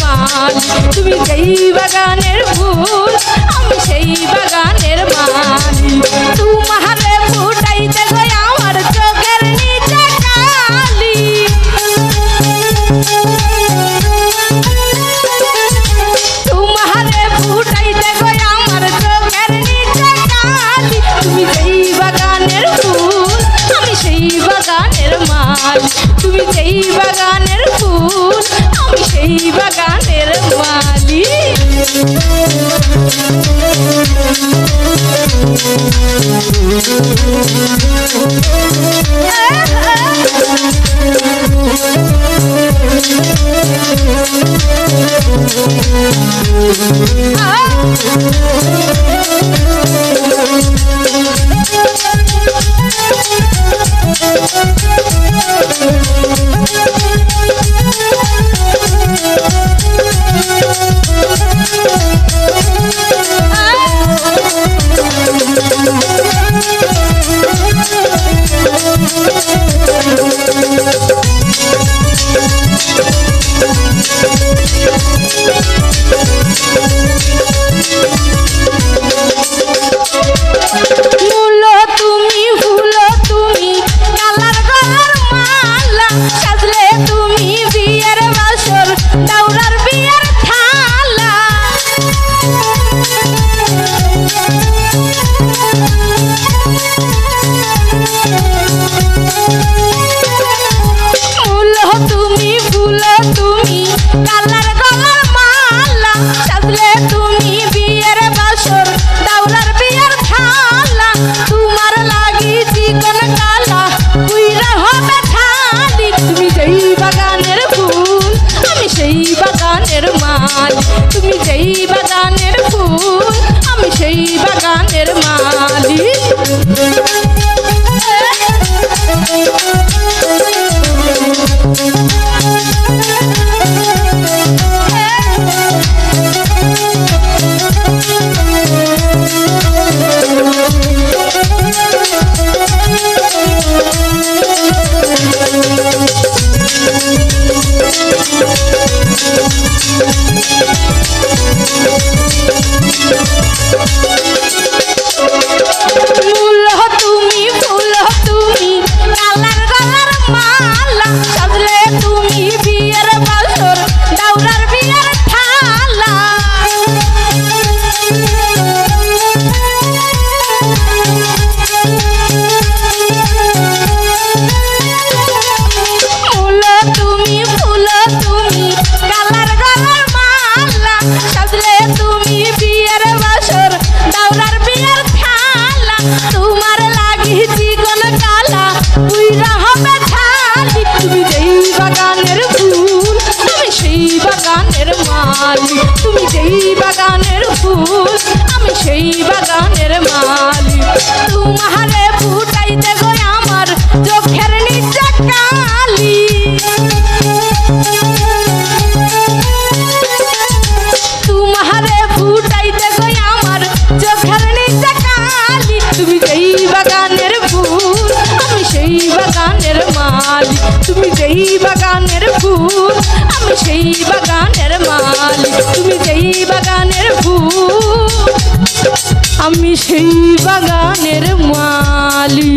মালি, তুমি যেই বাগানের ফুল আমি সেই বাগানের মালি। তোমারে ফুটাইতে গো আমার চোখের নিচে কালি, তোমারে ফুটাইতে গো আমার চোখের নিচে কালি। তুমি যেই বাগানের ফুল আমি সেই বাগানের মালি, তুমি যেই বাগানের ফুল আমি সেই বাগানের মালি। তুমি যেই বাগানের ফুল আমি সেই বাগানের মালি। তুমি যেই বাগানের ফুল আমি সেই বাগানের মালি, তুমি যেই বাগানের ফুল আমি সেই বাগানের মালি। তোমারে ফুটাইতে গো আমার চোখের নিচে কালি, তোমারে ফুটাইতে গো আমার চোখের নিচে কালি। তুমি যেই বাগানের ফুল আমি সেই বাগানের মালি, তুমি যেই বাগানের ফুল আমি সেই বাগানের মালি, তুমি যেই বাগানের ফুল আমি সেই বাগানের মালি।